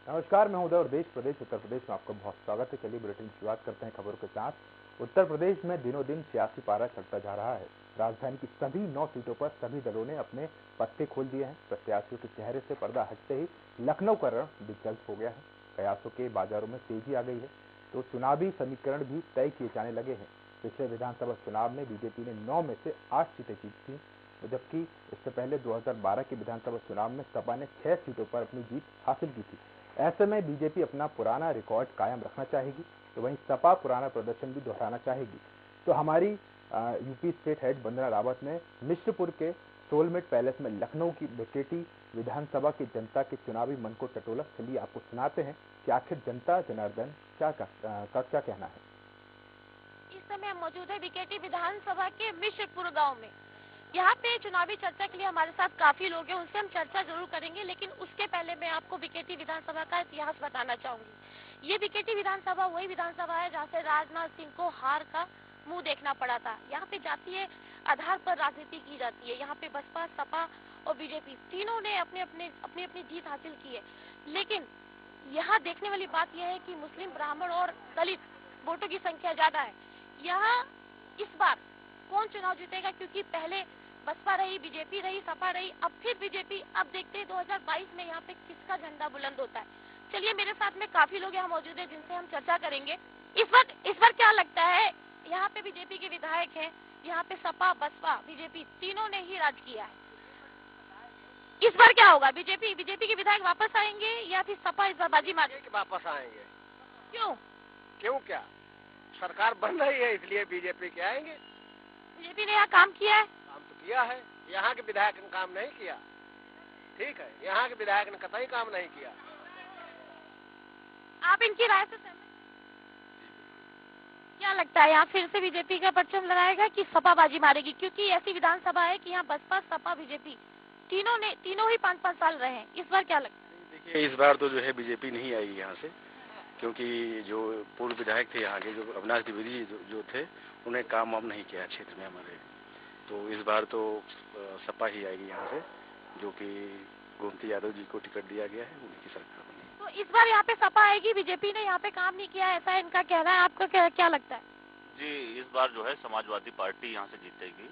नमस्कार, मैं उदय और देश प्रदेश उत्तर प्रदेश में आपका बहुत स्वागत है। चलिए बुलेटिन की शुरुआत करते हैं खबरों के साथ। उत्तर प्रदेश में दिनों दिन सियासी पारा चढ़ता जा रहा है। राजधानी की सभी 9 सीटों पर सभी दलों ने अपने पत्ते खोल दिए हैं। प्रत्याशियों के चेहरे से पर्दा हटते ही लखनऊ का रण दिग्गज हो गया है। कयासों के बाजारों में तेजी आ गई है तो चुनावी समीकरण भी तय किए जाने लगे हैं। पिछले विधानसभा चुनाव में बीजेपी ने 9 में से 8 सीटें जीती थी, जबकि इससे पहले 2012 के विधानसभा चुनाव में सपा ने 6 सीटों पर अपनी जीत हासिल की थी। ऐसे में बीजेपी अपना पुराना रिकॉर्ड कायम रखना चाहेगी, तो वहीं सपा पुराना प्रदर्शन भी दोहराना चाहेगी। तो हमारी यूपी स्टेट हेड वंदना रावत ने मिश्रपुर के सोलमेट पैलेस में लखनऊ की बीकेटी विधानसभा की जनता के चुनावी मन को टटोला। चलिए आपको सुनाते हैं कि आखिर जनता जनार्दन क्या कहना है। इस समय हम मौजूद है बीकेटी विधानसभा के मिश्रपुर गांव में। यहाँ पे चुनावी चर्चा के लिए हमारे साथ काफी लोग हैं, उनसे हम चर्चा जरूर करेंगे, लेकिन उसके पहले मैं आपको बीकेटी विधानसभा का इतिहास बताना चाहूंगी। ये बीकेटी विधानसभा वही विधानसभा है जहाँ से राजनाथ सिंह को हार का मुंह देखना पड़ा था। यहाँ पे जातीय आधार पर राजनीति की जाती है। यहाँ पे बसपा, सपा और बीजेपी तीनों ने अपनी जीत हासिल की है। लेकिन यहाँ देखने वाली बात यह है कि मुस्लिम, ब्राह्मण और दलित वोटों की संख्या ज्यादा है। यहाँ इस बार कौन चुनाव जीतेगा, क्योंकि पहले बसपा रही, बीजेपी रही, सपा रही, अब फिर बीजेपी। अब देखते हैं 2022 में यहाँ पे किसका झंडा बुलंद होता है। चलिए मेरे साथ में काफी लोग यहाँ मौजूद हैं जिनसे हम चर्चा करेंगे। इस बार क्या लगता है, यहाँ पे बीजेपी के विधायक हैं, यहाँ पे सपा, बसपा, बीजेपी तीनों ने ही राज किया है। इस बार क्या होगा, बीजेपी के विधायक वापस आएंगे या फिर सपा इस बार बाजी मारेगी? वापस आएंगे। क्यों क्या सरकार बन रही है इसलिए बीजेपी के आएंगे। बीजेपी ने यहाँ काम किया है? काम तो किया है, यहाँ के विधायक ने काम नहीं किया। ठीक है, यहाँ के विधायक ने कतई काम नहीं किया। आप इनकी राय से सहमत? क्या लगता है यहाँ फिर से बीजेपी का परचम लहराएगा कि सपा बाजी मारेगी? क्योंकि ऐसी विधानसभा है कि यहाँ बसपा, सपा, बीजेपी तीनों ही 5-5 साल रहे हैं। इस बार क्या लगता है? देखिए, इस बार तो जो है बीजेपी नहीं आएगी यहाँ से, क्योंकि जो पूर्व विधायक थे यहाँ के, जो अविनाश द्विवेदी जो थे, उन्हें काम वाम नहीं किया क्षेत्र में हमारे। तो इस बार तो सपा ही आएगी यहाँ से, जो कि गोमती यादव जी को टिकट दिया गया है, उनकी सरकार बनी। तो इस बार यहाँ पे सपा आएगी, बीजेपी ने यहाँ पे काम नहीं किया, ऐसा इनका कहना है। आपका क्या लगता है? जी, इस बार जो है समाजवादी पार्टी यहाँ से जीतेगी,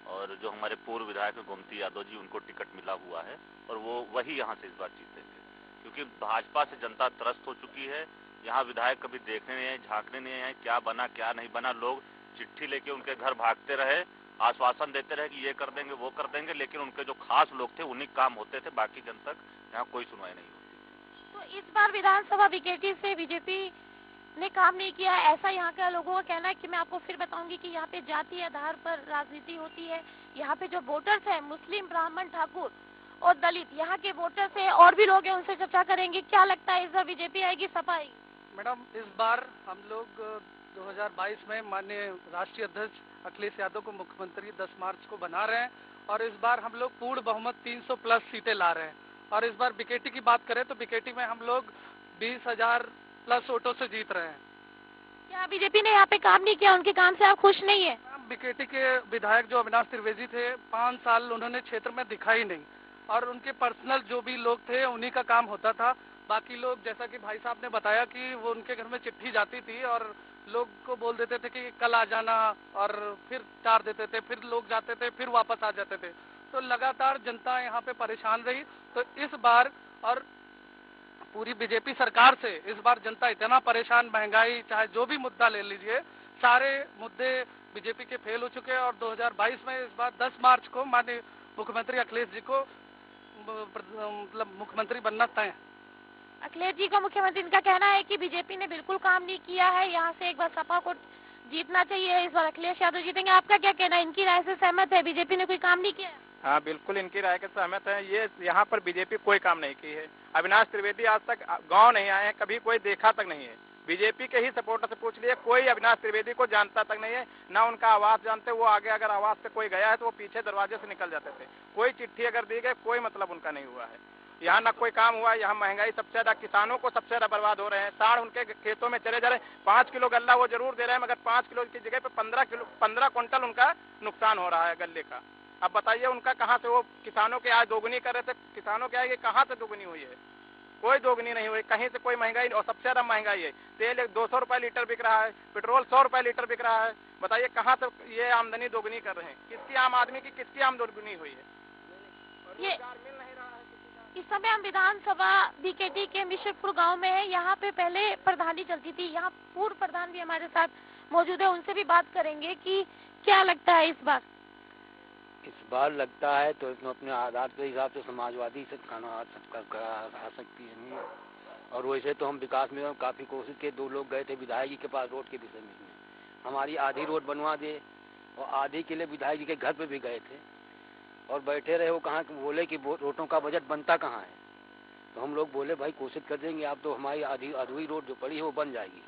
और जो हमारे पूर्व विधायक गोमती यादव जी, उनको टिकट मिला हुआ है और वो वही यहाँ से इस बार जीतेंगे, क्योंकि भाजपा से जनता त्रस्त हो चुकी है। यहाँ विधायक कभी देखने नहीं आए, झांकने नहीं आए, क्या बना क्या नहीं बना। लोग चिट्ठी लेके उनके घर भागते रहे, आश्वासन देते रहे कि ये कर देंगे, वो कर देंगे, लेकिन उनके जो खास लोग थे उन्हीं काम होते थे, बाकी जन तक यहाँ कोई सुनवाई नहीं होती। तो इस बार विधानसभा बीकेटी से बीजेपी ने काम नहीं किया, ऐसा यहाँ के लोगों का कहना है। कि मैं आपको फिर बताऊंगी कि यहाँ पे जाति आधार पर राजनीति होती है। यहाँ पे जो वोटर्स है, मुस्लिम, ब्राह्मण, ठाकुर और दलित, यहाँ के वोटर्स है, और भी लोग हैं, उनसे चर्चा करेंगे। क्या लगता है इस बार बीजेपी आएगी, सपा आएगी? मैडम, इस बार हम लोग 2022 में माननीय राष्ट्रीय अध्यक्ष अखिलेश यादव को मुख्यमंत्री 10 मार्च को बना रहे हैं, और इस बार हम लोग पूर्ण बहुमत 300 प्लस सीटें ला रहे हैं। और इस बार बीकेटी की बात करें तो बीकेटी में हम लोग 20,000 प्लस वोटों से जीत रहे हैं। क्या बीजेपी ने यहाँ पे काम नहीं किया? उनके काम से आप खुश नहीं है? बीकेटी के विधायक जो अविनाश त्रिवेदी थे, 5 साल उन्होंने क्षेत्र में दिखाई नहीं, और उनके पर्सनल जो भी लोग थे उन्हीं का काम होता था। बाकी लोग, जैसा कि भाई साहब ने बताया कि वो उनके घर में चिट्ठी जाती थी और लोग को बोल देते थे कि कल आ जाना, और फिर टार देते थे, फिर लोग जाते थे, फिर वापस आ जाते थे। तो लगातार जनता यहाँ पे परेशान रही। तो इस बार, और पूरी बीजेपी सरकार से इस बार जनता इतना परेशान, महंगाई, चाहे जो भी मुद्दा ले लीजिए, सारे मुद्दे बीजेपी के फेल हो चुके हैं। और 2022 में इस बार 10 मार्च को माननीय मुख्यमंत्री अखिलेश जी को मतलब मुख्यमंत्री बनना तय है। अखिलेश जी को मुख्यमंत्री, इनका कहना है कि बीजेपी ने बिल्कुल काम नहीं किया है, यहाँ से एक बार सपा को जीतना चाहिए, इस बार अखिलेश यादव जीतेंगे। आपका क्या कहना है? इनकी राय से सहमत है? बीजेपी ने कोई काम नहीं किया? हाँ, बिल्कुल इनकी राय के सहमत है। ये यहाँ पर बीजेपी कोई काम नहीं की है। अविनाश त्रिवेदी आज तक गांव नहीं आए हैं, कभी कोई देखा तक नहीं है। बीजेपी के ही सपोर्टर से पूछ लिए, कोई अविनाश त्रिवेदी को जानता तक नहीं है, ना उनका आवास जानते। वो आगे अगर आवास पे कोई गया है तो वो पीछे दरवाजे से निकल जाते थे। कोई चिट्ठी अगर दी गई, कोई मतलब उनका नहीं हुआ है। यहाँ ना कोई काम हुआ है। यहाँ महंगाई सबसे ज्यादा, किसानों को सबसे ज्यादा बर्बाद हो रहे हैं। साढ़ उनके खेतों में चले जा रहे हैं। 5 किलो गल्ला वो जरूर दे रहे हैं, मगर 5 किलो की जगह पे 15 क्विंटल उनका नुकसान हो रहा है गल्ले का। अब बताइए उनका कहाँ से, वो किसानों की आय दोगुनी कर रहे थे, किसानों की आय कहाँ से दोगुनी हुई है? कोई दोगुनी नहीं हुई, कहीं से कोई महंगाई और सबसे ज्यादा महंगाई है। तेल 200 रुपए लीटर बिक रहा है, पेट्रोल 100 रुपए लीटर बिक रहा है। बताइए कहाँ से ये आमदनी दोगुनी कर रहे हैं? किसकी आम आदमी की किसकी आमदनी हुई है? ये मिल नहीं रहा है किसी का। इस समय हम विधानसभा बीकेटी के मिश्रपुर गांव में है। यहाँ पे पहले प्रधानी चलती थी, यहाँ पूर्व प्रधान भी हमारे साथ मौजूद है, उनसे भी बात करेंगे कि क्या लगता है इस बार लगता है तो इसमें अपने आधार के हिसाब से समाजवादी से खाना आ सकती है नहीं। और वैसे तो हम विकास में काफी कोशिश के, 2 लोग गए थे विधायक जी के पास रोड के विषय में, हमारी आधी रोड बनवा दे, और आधी के लिए विधायक जी के घर पे भी गए थे और बैठे रहे। वो कहाँ बोले कि रोडों का बजट बनता कहाँ है, तो हम लोग बोले भाई कोशिश कर देंगे, आप तो हमारी अधूरी रोड जो पड़ी है वो बन जाएगी।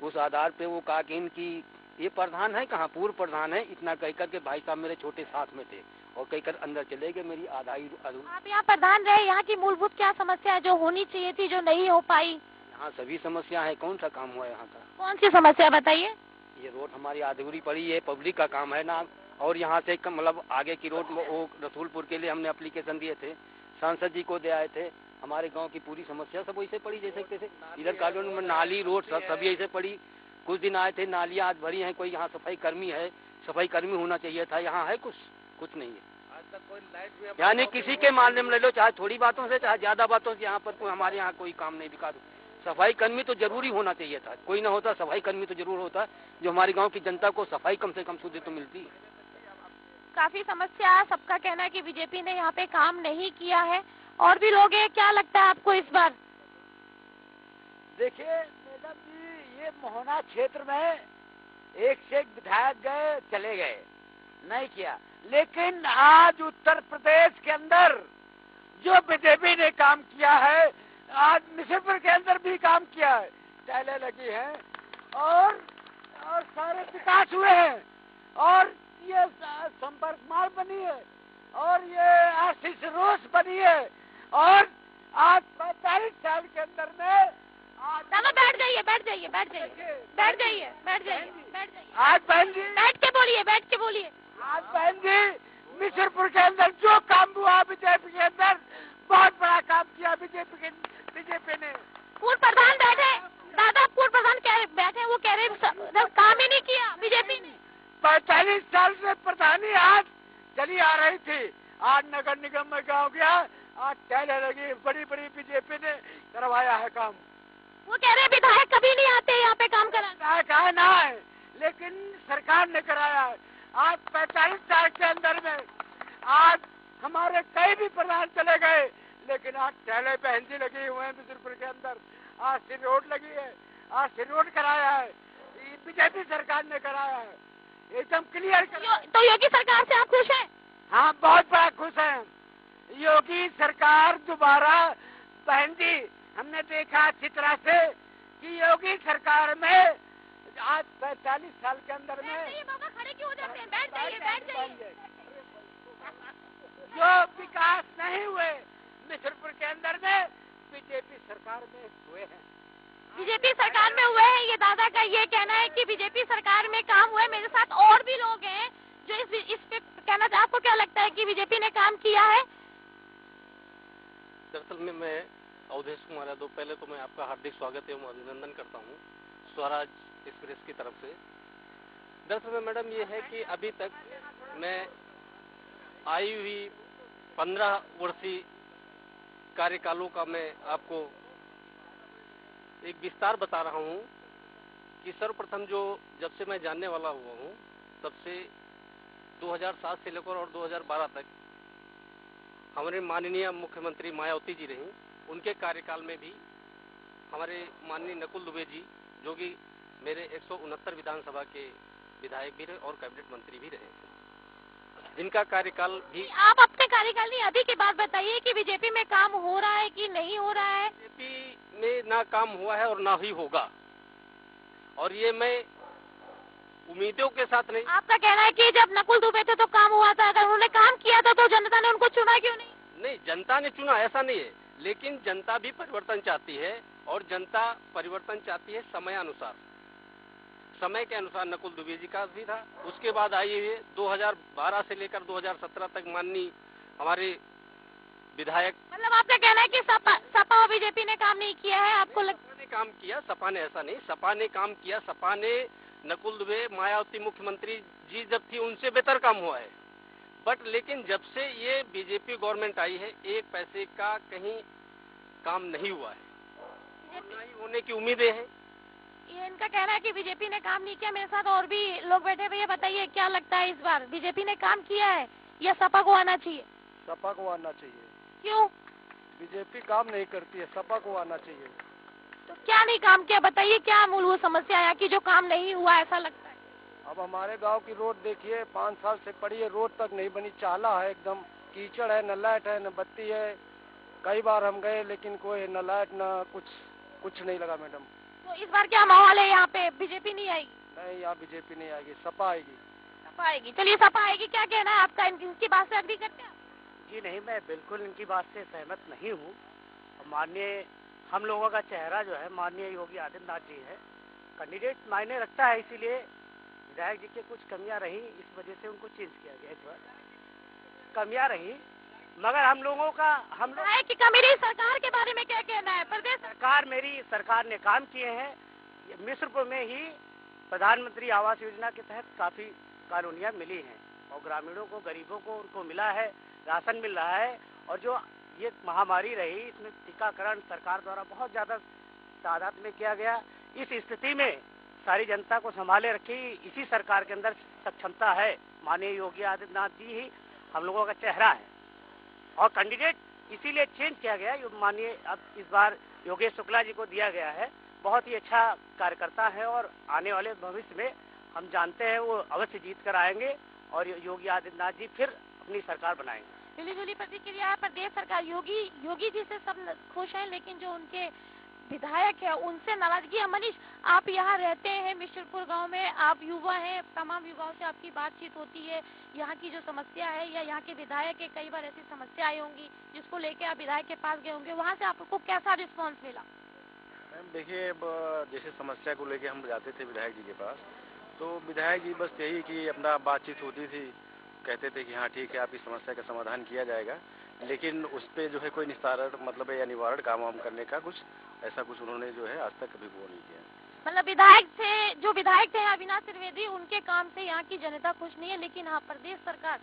उस आधार पे वो कहा कि इनकी ये प्रधान है कहाँ, पूर्व प्रधान है, इतना कह करके भाई साहब मेरे छोटे साथ में थे और कहकर अंदर चले गए। मेरी आधाई आप यहाँ प्रधान रहे, यहाँ की मूलभूत क्या समस्या है जो होनी चाहिए थी जो नहीं हो पाई? यहाँ सभी समस्या है, कौन सा काम हुआ है यहाँ का? कौन सी समस्या बताइए? ये रोड हमारी अधूरी पड़ी है, पब्लिक का काम है ना। और यहाँ से मतलब आगे की रोड वो रसूलपुर के लिए हमने एप्लीकेशन दिए थे, सांसद जी को दे आए थे। हमारे गांव की पूरी समस्या सब वैसे पड़ी जैसे तैसे, इधर कॉलोनी में नाली रोड सभी ऐसे पड़ी। कुछ दिन आए थे, नालियाँ आज भरी हैं, कोई यहाँ सफाई कर्मी है, सफाई कर्मी होना चाहिए था, यहाँ है कुछ नहीं है। आज तक कोई लाइट भी यानी किसी के मामले में ले लो, चाहे थोड़ी बातों से चाहे ज्यादा बातों से, यहाँ पर कोई हमारे यहाँ कोई काम नहीं विकास। सफाई कर्मी तो जरूरी होना चाहिए था, कोई ना होता सफाई कर्मी तो जरूर होता, जो हमारे गांव की जनता को सफाई कम से कम शुद्ध तो मिलती। काफी समस्या, सबका कहना है कि बीजेपी ने यहाँ पे काम नहीं किया है। और भी लोग हैं, क्या लगता है आपको इस बार? देखिए मैडम जी, ये मोहना क्षेत्र में एक से एक विधायक गए चले गए, नहीं किया। लेकिन आज उत्तर प्रदेश के अंदर जो बीजेपी ने काम किया है, आज मिश्रपुर के अंदर भी काम किया है, टाइलें लगी हैं और सारे विकास हुए हैं, और ये संपर्क मार्ग बनी है, और ये आशीष रोड बनी है, और आज 45 साल के अंदर में दादा बैठ जाइए बैठ जाइए बैठ जाइए बैठ जाइए बैठ जाइए बैठ जाइए। आज बहन जी बैठ के बोलिए। आज बहन जी मिश्रपुर के अंदर जो काम हुआ बीजेपी के अंदर, बहुत बड़ा काम किया बीजेपी ने। पूर्व प्रधान बैठे, दादा पूर्व प्रधान बैठे, वो कह रहे काम ही नहीं किया बीजेपी ने। 45 साल से प्रधानी आज चली आ रही थी, आज नगर निगम में गाँव गया, आज टाइलें लगी, बड़ी बड़ी बीजेपी ने करवाया है काम। वो कह रहे विधायक कभी नहीं आते यहाँ पे काम कराने। विधायक है ना है, लेकिन सरकार ने कराया है। आज 45 साल के अंदर में आज हमारे कई भी प्रधान चले गए, लेकिन आज टाइलें बहन जी लगी हुए हैं मिश्रपुर के अंदर, आज सी रोड लगी है, आज सी रोड कराया है, बीजेपी सरकार ने कराया है, एकदम क्लियर। तो योगी सरकार से आप खुश हैं? हाँ, बहुत बड़ा खुश हैं। योगी सरकार दोबारा, बहन जी हमने देखा अच्छी तरह से कि योगी सरकार में आज 45 साल के अंदर में बाबा खड़े क्यों हो जाते हैं? बैठ जाइए। जो विकास नहीं हुए मिश्रपुर के अंदर में, बीजेपी सरकार में हुए हैं। बीजेपी सरकार में हुए हैं, ये दादा का ये कहना है कि बीजेपी सरकार में काम हुए। मेरे साथ और भी लोग हैं जो इस पे कहना चाहते। आपको क्या लगता है कि बीजेपी ने काम किया है? दरअसल में मैं अवधेश कुमार यादव, पहले तो मैं आपका हार्दिक स्वागत एवं अभिनंदन करता हूँ स्वराज एक्सप्रेस की तरफ से। दरअसल में मैडम ये है कि अभी तक मैं आई हुई 15 वर्षीय कार्यकालों का मैं आपको एक विस्तार बता रहा हूँ कि सर्वप्रथम जब से मैं जानने वाला हुआ हूँ तब से 2007 से लेकर और 2012 तक हमारे माननीय मुख्यमंत्री मायावती जी रहीं, उनके कार्यकाल में भी हमारे माननीय नकुल दुबे जी, जो कि मेरे 169 विधानसभा के विधायक भी रहे और कैबिनेट मंत्री भी रहे, जिनका कार्यकाल भी। आप अपने कार्यकाल नहीं, अभी की बात बताइए कि बीजेपी में काम हो रहा है कि नहीं हो रहा है? बीजेपी में ना काम हुआ है और ना ही होगा, और ये मैं उम्मीदों के साथ नहीं। आपका कहना है कि जब नकुल दुबे थे तो काम हुआ था, अगर उन्होंने काम किया था तो जनता ने उनको चुना क्यों नहीं? नहीं, जनता ने चुना ऐसा नहीं है, लेकिन जनता भी परिवर्तन चाहती है, और जनता परिवर्तन चाहती है समयानुसार। समय के अनुसार नकुल दुबे जी का भी था, उसके बाद आई हुई 2012 से लेकर 2017 तक माननीय हमारे विधायक। मतलब आपका कहना है कि सपा और बीजेपी ने काम नहीं किया है, आपको सपा ने काम किया, सपा ने ऐसा नहीं, सपा ने काम किया। सपा ने नकुल दुबे, मायावती मुख्यमंत्री जी जब थी उनसे बेहतर काम हुआ है। बट लेकिन जब से ये बीजेपी गवर्नमेंट आई है, एक पैसे का कहीं काम नहीं हुआ है, ना ही होने की उम्मीदें हैं। ये इनका कहना है कि बीजेपी ने काम नहीं किया। मेरे साथ और भी लोग बैठे हुए, बताइए क्या लगता है इस बार बीजेपी ने काम किया है या सपा को आना चाहिए? सपा को आना चाहिए। क्यों? बीजेपी काम नहीं करती है, सपा को आना चाहिए। तो क्या नहीं काम किया, बताइए क्या मूलभूत समस्या है कि जो काम नहीं हुआ ऐसा लगता है? अब हमारे गांव की रोड देखिए, 5 साल से पड़ी है, रोड तक नहीं बनी, चाला है, एकदम कीचड़ है, न लाइट है न बत्ती है। कई बार हम गए लेकिन कोई न लाइट न कुछ नहीं लगा मैडम। तो इस बार क्या माहौल है यहाँ पे, बीजेपी नहीं आएगी? नहीं, यहाँ बीजेपी नहीं आएगी, सपा आएगी। सपा आएगी, चलिए सपा आएगी। क्या कहना है आपका, इनकी बात से अग्री करते हैं? जी नहीं, मैं बिल्कुल इनकी बात से सहमत नहीं हूँ। माननीय हम लोगों का चेहरा जो है माननीय योगी आदित्यनाथ जी है। कैंडिडेट मायने रखता है, इसीलिए विधायक जी के कुछ कमियां रही, इस वजह से उनको चेंज किया गया। इस बार कमियां रही, मगर हम लोगों का कि मेरी सरकार के बारे में क्या कहना है? प्रदेश सरकार, मेरी सरकार ने काम किए हैं। मिश्रपुर में ही प्रधानमंत्री आवास योजना के तहत काफी कॉलोनियां मिली हैं और ग्रामीणों को, गरीबों को उनको मिला है, राशन मिल रहा है। और जो ये महामारी रही, इसमें टीकाकरण सरकार द्वारा बहुत ज्यादा तादाद में किया गया। इस स्थिति में सारी जनता को संभाले रखी इसी सरकार के अंदर सक्षमता है। माननीय योगी आदित्यनाथ जी ही हम लोगों का चेहरा है और कैंडिडेट इसीलिए चेंज किया गया। माननीय अब इस बार योगेश शुक्ला जी को दिया गया है, बहुत ही अच्छा कार्यकर्ता है और आने वाले भविष्य में हम जानते हैं वो अवश्य जीत कर आएंगे और योगी आदित्यनाथ जी फिर अपनी सरकार बनाएंगे। मिली जुली प्रतिक्रिया। प्रदेश सरकार योगी जी से सब खुश हैं, लेकिन जो उनके विधायक है उनसे नाराजगी है। मनीष, आप यहाँ रहते हैं मिश्रपुर गांव में, आप युवा हैं, तमाम युवाओं से आपकी बातचीत होती है। यहाँ की जो समस्या है या यहाँ के विधायक के कई बार ऐसी समस्या आई होंगी जिसको लेके आप विधायक के पास गए होंगे, वहाँ से आपको कैसा रिस्पॉन्स मिला? मैम देखिए, जैसे समस्या को लेके हम जाते थे विधायक जी के पास, तो विधायक जी बस यही कि अपना बातचीत होती थी, कहते थे कि हाँ ठीक है, आपकी समस्या का समाधान किया जाएगा, लेकिन उस पर जो है कोई निस्तारण मतलब या निवारण काम वाम करने का कुछ ऐसा कुछ उन्होंने जो है आज तक कभी वो नहीं किया। मतलब विधायक थे अविनाश त्रिवेदी, उनके काम से यहाँ की जनता खुश नहीं है, लेकिन हाँ प्रदेश सरकार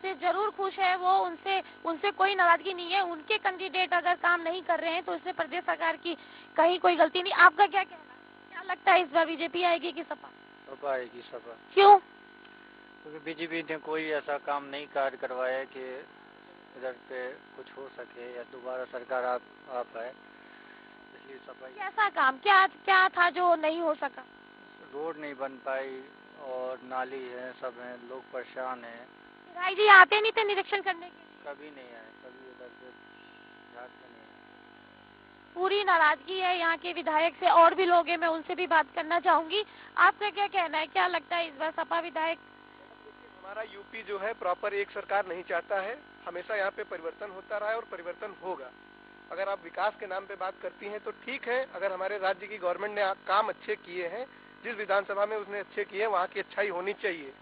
से जरूर खुश है वो। उनसे कोई नाराजगी नहीं है। उनके कैंडिडेट अगर काम नहीं कर रहे हैं तो इसमें प्रदेश सरकार की कहीं कोई गलती नहीं। आपका क्या कहना है, क्या लगता है इस बार बीजेपी आएगी कि सपा? सपा आएगी, सपा। क्यों? क्योंकि बीजेपी ने कोई ऐसा काम नहीं कार्य करवाया कि इधर पे कुछ हो सके या दोबारा सरकार आ पाए, इसलिए सपा। कैसा काम, क्या था जो नहीं हो सका? रोड नहीं बन पाई और नाली है, सब है, लोग परेशान हैं। विधायक जी आते नहीं थे निरीक्षण करने के लिए? कभी नहीं आए, कभी उधर से झाड़ में नहीं आए। पूरी नाराजगी है यहाँ के विधायक से। और भी लोग हैं, मैं उनसे भी बात करना चाहूंगी। आपका क्या कहना है, क्या लगता है इस बार सपा विधायक? हमारा यूपी जो है प्रॉपर एक सरकार नहीं चाहता है, हमेशा यहाँ पे परिवर्तन होता रहा है और परिवर्तन होगा। अगर आप विकास के नाम पे बात करती हैं तो ठीक है, अगर हमारे राज्य की गवर्नमेंट ने काम अच्छे किए हैं, जिस विधानसभा में उसने अच्छे किए हैं वहाँ की अच्छाई होनी चाहिए।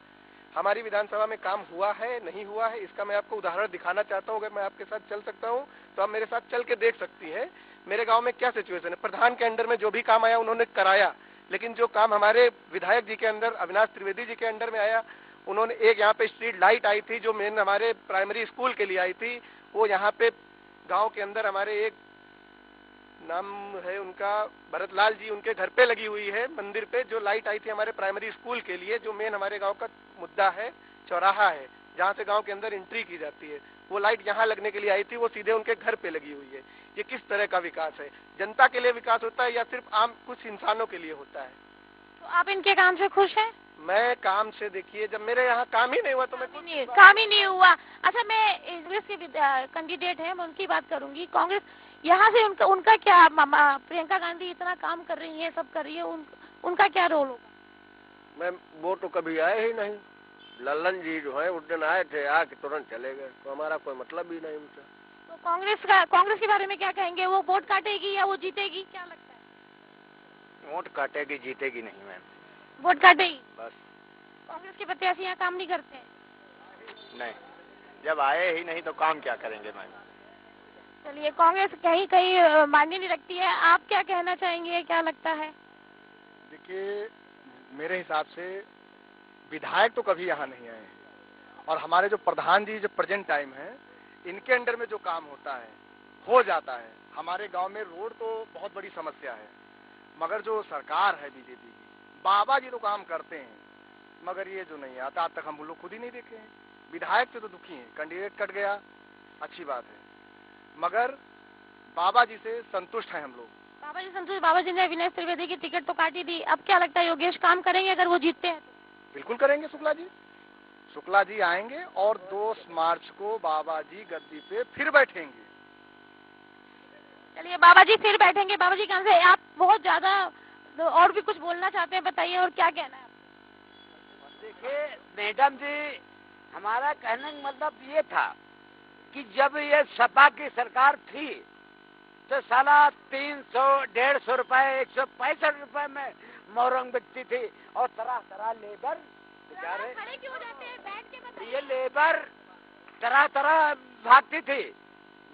हमारी विधानसभा में काम हुआ है नहीं हुआ है, इसका मैं आपको उदाहरण दिखाना चाहता हूँ। अगर मैं आपके साथ चल सकता हूँ तो आप मेरे साथ चल के देख सकती हैं मेरे गांव में क्या सिचुएशन है। प्रधान के अंडर में जो भी काम आया उन्होंने कराया, लेकिन जो काम हमारे विधायक जी के अंदर, अविनाश त्रिवेदी जी के अंडर में आया, उन्होंने एक यहाँ पे स्ट्रीट लाइट आई थी जो मेन हमारे प्राइमरी स्कूल के लिए आई थी, वो यहाँ पे गांव के अंदर हमारे एक नाम है उनका भरतलाल जी, उनके घर पे लगी हुई है मंदिर पे, जो लाइट आई थी हमारे प्राइमरी स्कूल के लिए, जो मेन हमारे गांव का मुद्दा है, चौराहा है जहाँ से गांव के अंदर एंट्री की जाती है, वो लाइट यहाँ लगने के लिए आई थी, वो सीधे उनके घर पे लगी हुई है। ये किस तरह का विकास है? जनता के लिए विकास होता है या सिर्फ आम कुछ इंसानों के लिए होता है? तो आप इनके काम से खुश हैं? मैं काम से, देखिए जब मेरे यहाँ काम ही नहीं हुआ तो मैं काम ही नहीं हुआ। अच्छा, मैं कांग्रेस के कैंडिडेट हैं, मैं उनकी बात करूंगी। कांग्रेस यहाँ से उनका क्या, प्रियंका गांधी इतना काम कर रही है, सब कर रही है, उनका क्या रोल होगा? मैं वो तो कभी आए ही नहीं। लल्लन जी जो है उस दिन आए थे, आके तुरंत चले गए, तो हमारा कोई मतलब ही नहीं उनसे। तो कांग्रेस के बारे में क्या कहेंगे? वो वोट काटेगी या वो जीतेगी, क्या लगता है? वोट काटेगी, जीतेगी नहीं मैम। वोट काटेगी बस। कांग्रेस के प्रत्याशी यहाँ काम नहीं करते हैं? नहीं, जब आए ही नहीं तो काम क्या करेंगे मैम? चलिए, कांग्रेस कहीं कहीं मान्य नहीं रखती है, आप क्या कहना चाहेंगे, क्या लगता है? देखिए, मेरे हिसाब से विधायक तो कभी यहाँ नहीं आए हैं, और हमारे जो प्रधान जी जो प्रेजेंट टाइम है, इनके अंडर में जो काम होता है हो जाता है। हमारे गांव में रोड तो बहुत बड़ी समस्या है, मगर जो सरकार है बीजेपी की, बाबा जी तो काम करते हैं, मगर ये जो नहीं आता आज तक हम लोग खुद ही नहीं देखे हैं। विधायक से तो दुखी हैं, कैंडिडेट कट गया, अच्छी बात है, मगर बाबा जी से संतुष्ट हैं हम लोग। बाबा जी संतुष्ट? बाबा जी ने अविनाश त्रिवेदी की टिकट तो काटी दी, अब क्या लगता है योगेश काम करेंगे अगर वो जीतते हैं? बिल्कुल करेंगे शुक्ला जी आएंगे और 2 मार्च को बाबा जी गद्दी पे फिर बैठेंगे। चलिए, बाबा जी फिर बैठेंगे, बाबा जी कहाँ से? आप बहुत ज्यादा और भी कुछ बोलना चाहते हैं, बताइए, और क्या कहना है? देखिए मैडम जी, हमारा कहने का मतलब ये था कि जब ये सपा की सरकार थी तो साला 300, 150 रुपए, 165 रुपए में मोरंग बिकती थी, और तरह तरह लेबर बेचारे खड़े क्यों हो जाते हैं, बैठ के बताइए। ये लेबर तरह तरह भागती थी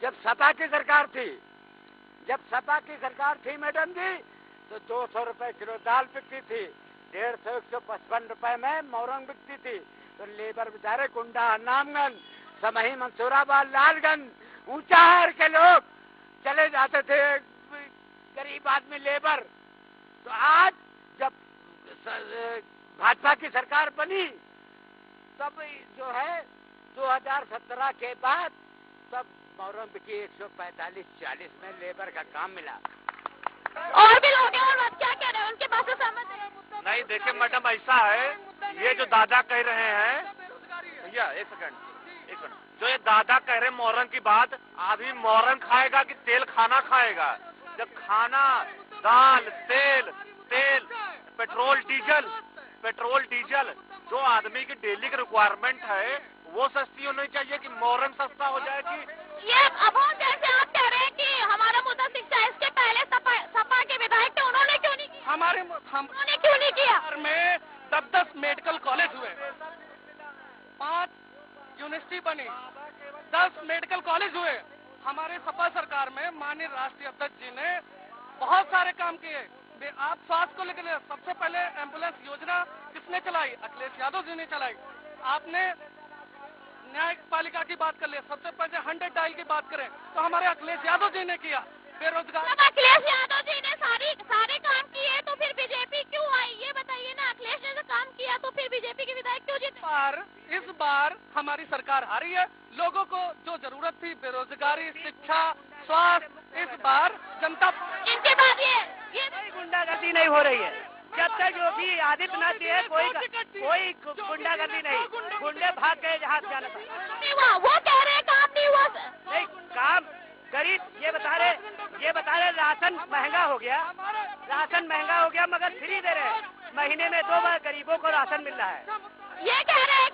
जब सपा की सरकार थी। जब सपा की सरकार थी मैडम जी, तो 200 रुपए किलो दाल बिकती थी, 150, 155 रुपए में मोरंग बिकती थी। तो लेबर बेचारे कुंडा, नामगंज, समही, मंसूराबाद, लालगंज, ऊंचाहार के लोग चले जाते थे, गरीब आदमी लेबर। तो आज जब भाजपा की सरकार बनी, तब जो है 2017 के बाद तब मोरंग बिकी 145-40 में लेबर का काम मिला। और भी लोग हैं, और क्या कह रहे हैं, उनके पास तो सहमत है? नहीं, देखिए मैडम, ऐसा है, ये जो दादा कह रहे हैं, भैया एक सेकंड, जो ये दादा कह रहे हैं मोरंग की बात, आदमी मोरंग खाएगा कि तेल खाना खाएगा? जब खाना, दाल, तेल, पेट्रोल डीजल जो आदमी की डेली की रिक्वायरमेंट है वो सस्ती होनी चाहिए कि मोरंग सस्ता हो जाएगी? ये अब जैसे आप कह रहे हैं कि हमारा मुद्दा शिक्षा है, इसके पहले सपा के विधायक थे, उन्होंने क्यों नहीं किया? उन्होंने क्यों नहीं किया? में 10 मेडिकल कॉलेज हुए, 5 यूनिवर्सिटी बनी, 10 मेडिकल कॉलेज हुए। हमारे सपा सरकार में माननीय राष्ट्रीय अध्यक्ष जी ने बहुत सारे काम किए। आप स्वास्थ्य को लेकर सबसे पहले एम्बुलेंस योजना किसने चलाई? अखिलेश यादव जी ने चलाई। आपने न्यायपालिका की बात कर लिया, सबसे पहले 100 डायल की बात करें तो हमारे अखिलेश यादव जी ने किया। बेरोजगार, जब अखिलेश यादव जी ने सारे काम किए तो फिर बीजेपी क्यों आई, ये बताइए ना। अखिलेश ने जो काम किया तो फिर बीजेपी के विधायक क्यों जीते? इस बार हमारी सरकार हारी है। लोगों को जो जरूरत थी, बेरोजगारी, शिक्षा, स्वास्थ्य, इस बार जनता इनके बाद ये गुंडागर्दी नहीं हो रही है। जब तक योगी आदित्यनाथ जी है कोई गुंडागर्दी नहीं, गुंडे भाग गए जहाँ जाना था। वो कह रहे काम नहीं हुआ। नहीं, काम गरीब ये बता रहे राशन महंगा हो गया, मगर फ्री दे रहे हैं। महीने में 2 बार गरीबों को राशन मिल रहा है। ये कह रहे हैं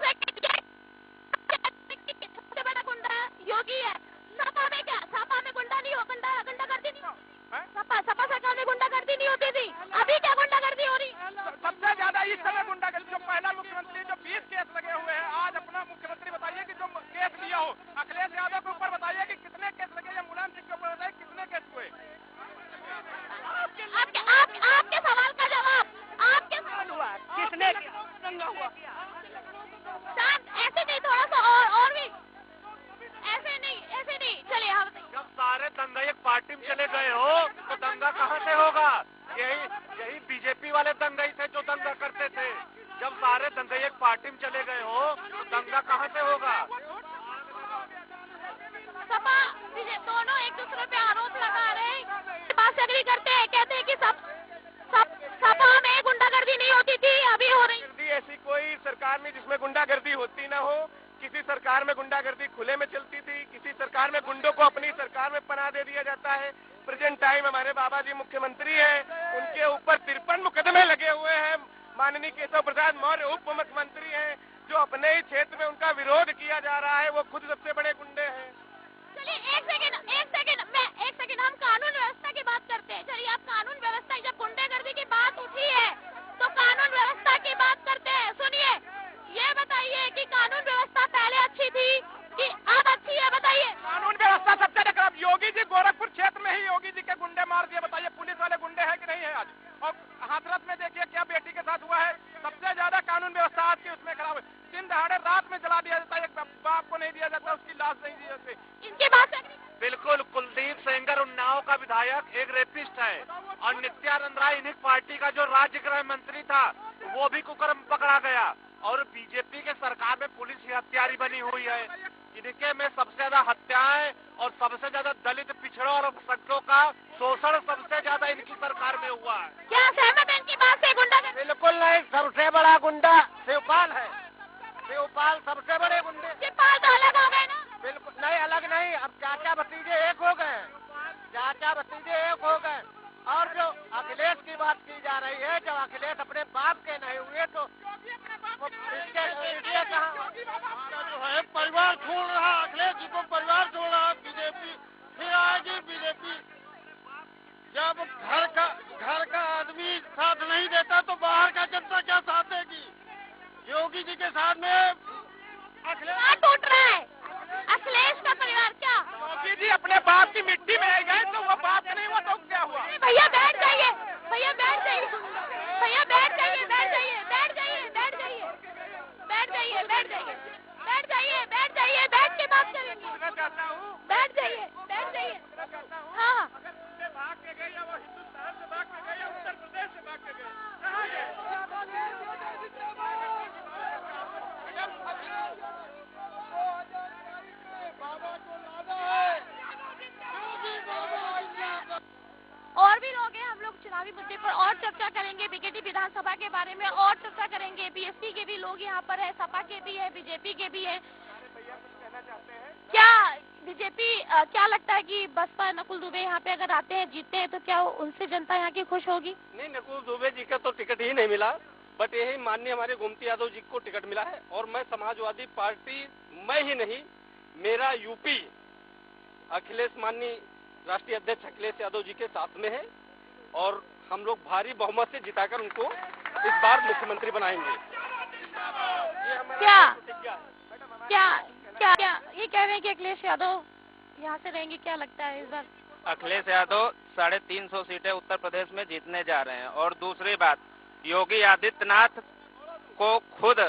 सबसे बड़ा गुंडा योगी है। सपा में क्या, सपा में गुंडा नहीं हो, गुंडागर्दी नहीं हो? सपा सरकार में गुंडागर्दी नहीं होती थी, अभी क्या गुंडागर्दी हो रही? सबसे ज्यादा इस समय गुंडागर्दी, जो पहला मुख्यमंत्री जो 20 केस लगे हुए हैं, आज अपना मुख्यमंत्री बताइए कि जो केस लिया हो। अखिलेश यादव के ऊपर बताइए कि कितने केस लगे, या मुलायम सिंह के ऊपर बताइए कितने केस हुए। आपके सवाल का जवाब, आपके सवाल हुआ किसने हुआ? ऐसे नहीं, थोड़ा सा और भी ऐसे नहीं। चलिए हम जब सारे दंगा एक पार्टी में चले गए हो तो दंगा कहाँ से होगा? यही बीजेपी वाले दंगाई थे जो दंगा करते थे। जब सारे दंगा एक पार्टी में चले गए हो तो दंगा कहाँ से होगा? सपा दोनों एक दूसरे पे आरोप लगा रहे हैं, बात से एग्री करते हैं, कहते हैं कि सपा में गुंडागर्दी नहीं होती थी, अभी हो रही। ऐसी कोई सरकार नहीं जिसमें गुंडागर्दी होती ना हो। किसी सरकार में गुंडागर्दी खुले में चलती थी, किसी सरकार में गुंडों को अपनी सरकार में पनाह दे दिया जाता है। प्रेजेंट टाइम हमारे बाबा जी मुख्यमंत्री हैं, उनके ऊपर 53 मुकदमे लगे हुए हैं। माननीय केशव प्रसाद मौर्य उप मुख्यमंत्री हैं, जो अपने ही क्षेत्र में उनका विरोध किया जा रहा है, वो खुद सबसे बड़े गुंडे हैं। चलिए एक सेकंड हम कानून व्यवस्था की बात करते हैं। चलिए आप कानून व्यवस्था, जब गुंडागर्दी की बात उठी है तो कानून व्यवस्था की बात करते हैं। सुनिए, ये बताइए कि कानून व्यवस्था पहले अच्छी थी कि अब अच्छी है, बताइए। कानून व्यवस्था सबसे खराब योगी जी बता दिया जाता है, एक बाप को नहीं दिया जाता, उसकी लाश नहीं दी जाती। इनके बाद बिल्कुल, कुलदीप सेंगर उन्नाव का विधायक एक रेपिस्ट है और नित्यानंद राय इन्हीं पार्टी का जो राज्य गृह मंत्री था वो भी कुकर्म पकड़ा गया और बीजेपी के सरकार में पुलिस ही हत्यारी बनी हुई है। इनके में सबसे ज्यादा हत्याएं और सबसे ज्यादा दलित पिछड़ों और अल्पसंख्यकों का शोषण सबसे ज्यादा इनकी सरकार में हुआ है। क्या सहमत है इनकी बात से? गुंडा बिल्कुल नहीं, सबसे बड़ा गुंडा शिवपाल है। शिवपाल सबसे बड़े गुंडे। शिवपाल तो अलग हो गए ना? बिल्कुल नहीं, अलग नहीं, अब चाचा भतीजे एक हो गए, चाचा भतीजे एक हो गए। और जो अखिलेश की बात की जा रही है, जब अखिलेश अपने बाप के नहीं हुए तो इसके कहाँ जो है परिवार छोड़ रहा, अखिलेश जी को परिवार छोड़ रहा बीजेपी, फिर आएगी बीजेपी। जब घर का आदमी साथ नहीं देता तो बाहर का जनता क्या साथ देगी? योगी जी के साथ में अखिलेश टूट रहा है। अखिलेश का परिवार क्या? योगी जी अपने बाप की मिट्टी में गए तो वो बाप नहीं हुआ तो क्या हुआ? भैया बैठ जाइए, भैया बैठ जाइए, भैया बैठ जाइए, बैठ जाइए, बैठ जाइए, बैठ जाइए, बैठ जाइए, बैठ जाइए, बैठ जाइए, बैठ जाइए, बैठ के बात करेंगे। बैठ जाइए, बैठ जाइए। हाँ, भाग के गए या वो हिंदुस्तान से भाग के गए या उत्तर प्रदेश से भाग के गए? और भी लोग हैं, हम लोग चुनावी मुद्दे पर और चर्चा करेंगे, बीकेटी विधानसभा के बारे में और चर्चा करेंगे। बीएसपी के भी लोग यहाँ पर है, सपा के भी है, बीजेपी के भी है। क्या बीजेपी क्या लगता है कि बसपा नकुल दुबे यहाँ पे अगर आते हैं, जीतते हैं, तो क्या उनसे जनता यहाँ की खुश होगी? नहीं, नकुल दुबे जी का तो टिकट ही नहीं मिला, बट यही माननीय हमारे गोमती यादव जी को टिकट मिला है। और मैं समाजवादी पार्टी, मैं ही नहीं, मेरा यूपी अखिलेश माननीय राष्ट्रीय अध्यक्ष अखिलेश यादव जी के साथ में है और हम लोग भारी बहुमत से जिताकर उनको इस बार मुख्यमंत्री बनाएंगे। क्या क्या क्या क्या ये कह रहे हैं कि अखिलेश यादव यहाँ से रहेंगे? क्या लगता है इस बार? अखिलेश यादव 350 सीटें उत्तर प्रदेश में जीतने जा रहे हैं। और दूसरी बात, योगी आदित्यनाथ को खुद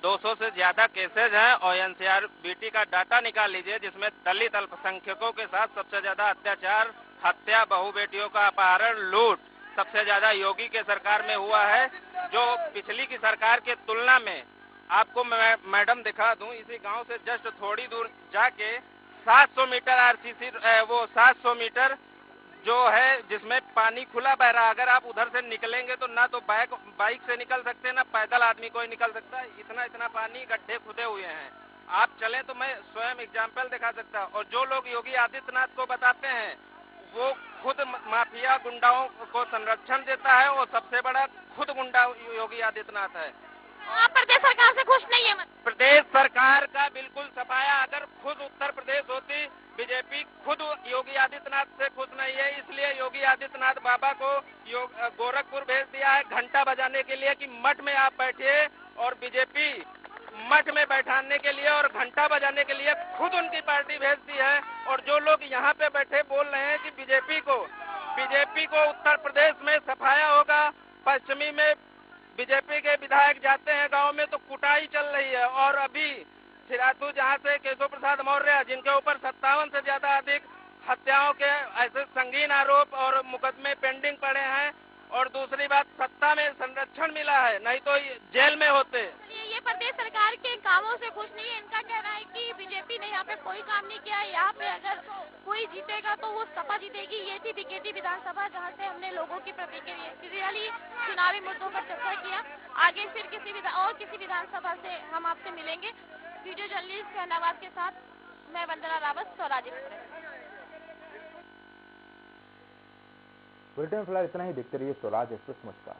200 से ज्यादा केसेज हैं और एनसीआरबीटी का डाटा निकाल लीजिए जिसमें दलित अल्पसंख्यकों के साथ सबसे ज्यादा अत्याचार, हत्या, बहु बेटियों का अपहरण, लूट सबसे ज्यादा योगी के सरकार में हुआ है। जो पिछली की सरकार के तुलना में आपको मैं मैडम दिखा दूं, इसी गांव से जस्ट थोड़ी दूर जाके 700 मीटर आरसीसी वो 700 मीटर जो है जिसमें पानी खुला बह रहा, अगर आप उधर से निकलेंगे तो ना तो बाइक से निकल सकते, ना पैदल आदमी कोई निकल सकता है। इतना पानी, गड्ढे खुदे हुए हैं। आप चलें तो मैं स्वयं एग्जाम्पल दिखा सकता हूँ। और जो लोग योगी आदित्यनाथ को बताते हैं वो खुद माफिया गुंडाओं को संरक्षण देता है और सबसे बड़ा खुद गुंडा योगी आदित्यनाथ है। आप प्रदेश सरकार से खुश नहीं है? प्रदेश सरकार का बिल्कुल सफाया। अगर खुद उत्तर प्रदेश होती, बीजेपी खुद योगी आदित्यनाथ से खुश नहीं है, इसलिए योगी आदित्यनाथ बाबा को गोरखपुर भेज दिया है घंटा बजाने के लिए कि मठ में आप बैठिए, और बीजेपी मठ में बैठाने के लिए और घंटा बजाने के लिए खुद उनकी पार्टी भेजती है। और जो लोग यहाँ पे बैठे बोल रहे हैं कि बीजेपी को उत्तर प्रदेश में सफाया होगा, पश्चिमी में बीजेपी के विधायक जाते हैं गांव में तो कुटाई चल रही है। और अभी सिराथू जहां से केशव प्रसाद मौर्य, जिनके ऊपर 57 से ज्यादा अधिक हत्याओं के ऐसे संगीन आरोप और मुकदमे पेंडिंग पड़े हैं। और दूसरी बात, सत्ता में संरक्षण मिला है, नहीं तो जेल में होते। ये प्रदेश सरकार के कामों से खुश नहीं है। इनका कहना है कि बीजेपी ने यहाँ पे कोई काम नहीं किया है, यहाँ पे अगर कोई जीतेगा तो वो सपा जीतेगी। ये थी बीकेटी विधानसभा, जहाँ से हमने लोगों की प्रतिक्रिया ली, चुनावी मुद्दों पर चर्चा किया। आगे फिर किसी विधानसभा से हम आपसे मिलेंगे। वीडियो जर्नलिस्ट शहनावाज के साथ मैं वंदना रावत, स्वराज एक्सप्रेस। बुलेटिन में फिलहाल इतना ही। देखते रहिए स्वराज एक्सप्रेस। नमस्कार।